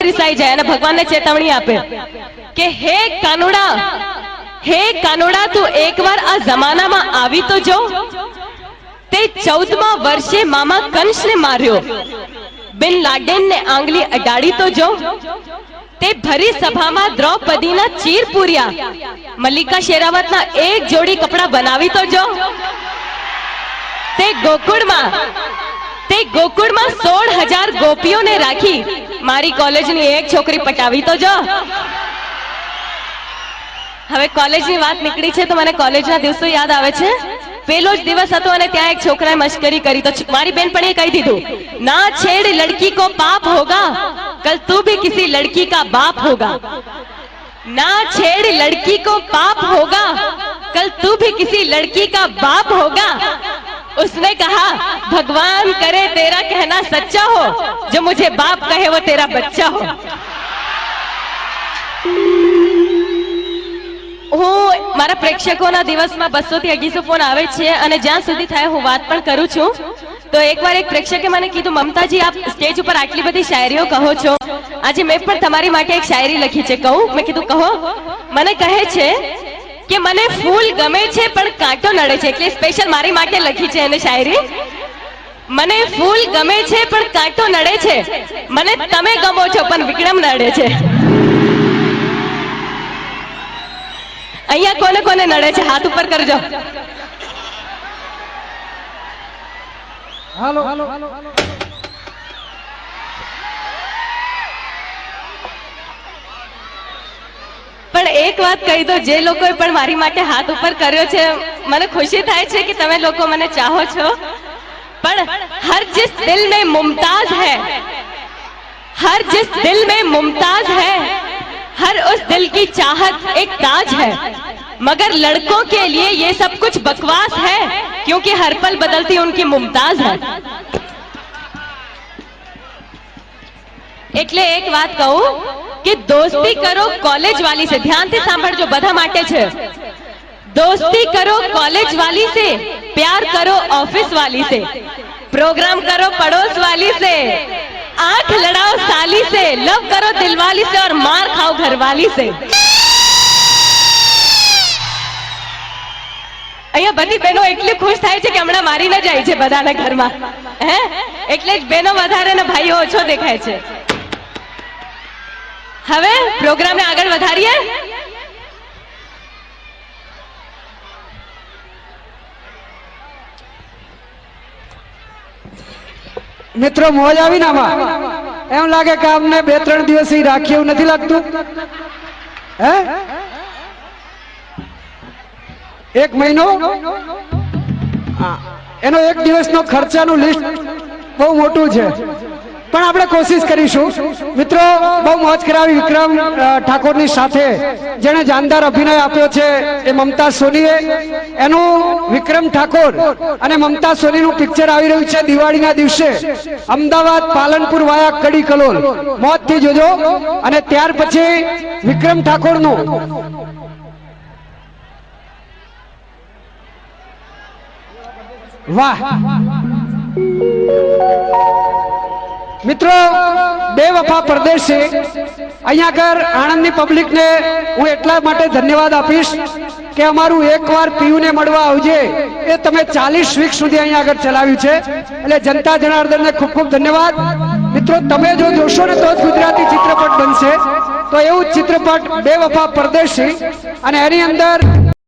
रिसाई जाए અને ભગવાનને ચેતવણી આપે કે હે કાનુડા તું એકવાર આ જમાનામાં આવી તો જો તે 14મા વર્ષે મામા કંસને માર્યો બિન લાડેનને આંગળી અડાડી તો જો તે ભરી સભામાં દ્રૌપદીના ચીર પૂર્યા મલ્લિકા શેરાવતના એક જોડી કપડા બનાવી તો જો તે ગોકુળમાં 16,000 ગોપીઓને રાખી મારી કોલેજની એક છોકરી પટાવી તો જો હવે કોલેજની વાત નીકળી છે તો મને કોલેજના દિવસો યાદ આવે છે પેલો જ દિવસ હતો અને ત્યાં એક છોકરાએ મશ્કરી કરી તો મારી બેનપણીએ કહી દીધું ના છેડ લડકી કો પાપ હોગા कल तू भी किसी लड़की का बाप होगा ना छेड़ लड़की को पाप होगा कल तू भी किसी लड़की का बाप होगा उसने कहा भगवान करे तेरा कहना सच्चा हो जो मुझे बाप कहे वो तेरा बच्चा हो હું મારા પ્રેક્ષકોના દિવસમાં 200 થી 250 ફોન આવે છે અને જ્યાં સુધી થાય હું વાત પણ કરું છું તો એકવાર એક પ્રેક્ષકે મને કીધું મમતાજી આપ સ્ટેજ ઉપર આટલી બધી શાયરીઓ કહો છો આજે મેં પણ તમારી માટે એક શાયરી લખી છે કહું મેં કીધું કહો મને કહે છે કે મને ફૂલ ગમે છે પણ કાંટો નડે છે એટલે સ્પેશિયલ મારી માટે લખી છે એને શાયરી મને ફૂલ ગમે છે પણ કાંટો નડે છે મને તમે ગમો છો પણ વિક્રમ નડે છે અહીંયા કોને કોને નડે છે હાથ ઉપર કરજો હાલો પણ એક વાત કહી દો જે લોકોએ પણ મારી માટે હાથ ઉપર કર્યો છે મને ખુશી થાય છે કે તમે લોકો મને ચાહો છો પણ હર जिस दिल में मुमताज है हर जिस दिल में मुमताज है हर उस दिल की चाहत एक ताज है मगर लड़कों के लिए ये सब कुछ बकवास है क्योंकि हर पल बदलती उनकी मुमताज है એટલે એક વાત કહું કે दोस्ती करो कॉलेज वाली से ध्यान से સાંભળજો બધા માટે છે दोस्ती करो कॉलेज वाली से प्यार करो ऑफिस वाली से प्रोग्राम करो पड़ोस वाली से आंख लड़ाओ साली से लव करो दिलवाली से और मार खाओ घरवाली से અહીંયા બધી બહેનો એટલી ખુશ થાય છે કે હમણાં મારીને જાય છે બધાના ઘરમાં હે એટલે જ બહેનો વધારે ને ભાઈઓ ઓછો દેખાય છે હવે પ્રોગ્રામને આગળ વધારીએ મિત્રો મોજ આવી ને આમાં એમ લાગે કે આમને 2-3 દિવસ રાખી એવું નથી લાગતું હે 1 મહિનો એનો 1 દિવસનો ખર્ચાનું લિસ્ટ બહુ મોટું છે પણ આપણે કોશિશ કરીશું મિત્રો બહુ મોજ કરાવી વિક્રમ ઠાકોરની સાથે જેણે જાનદાર અભિનય આપ્યો છે એ મમતાઝ સોનીએ એનું વિક્રમ ઠાકોર અને મમતાઝ સોનીનું પિક્ચર આવી રહ્યું છે દિવાળીના દિવસે અમદાવાદ પાલનપુર વાયા કડી કલોલ મોજથી જોજો અને ત્યાર પછી વિક્રમ ઠાકોરનું વાહ મિત્રો બેવફા પરદેશી અહીંયા આગળ આણંદની પબ્લિકને હું એટલા માટે ધન્યવાદ આપીશ કે અમારું એકવાર પીયુને મળવા આવજે એ તમે 40 વીક સુધી અહીંયા આગળ ચલાવ્યું છે એટલે જનતા જનાર્દનને ખૂબ ખૂબ ધન્યવાદ મિત્રો તમે જો જોશો ને તો જ ગુજરાતી ચિત્રપટ બનશે તો એવું ચિત્રપટ બેવફા પરદેશી અને એની અંદર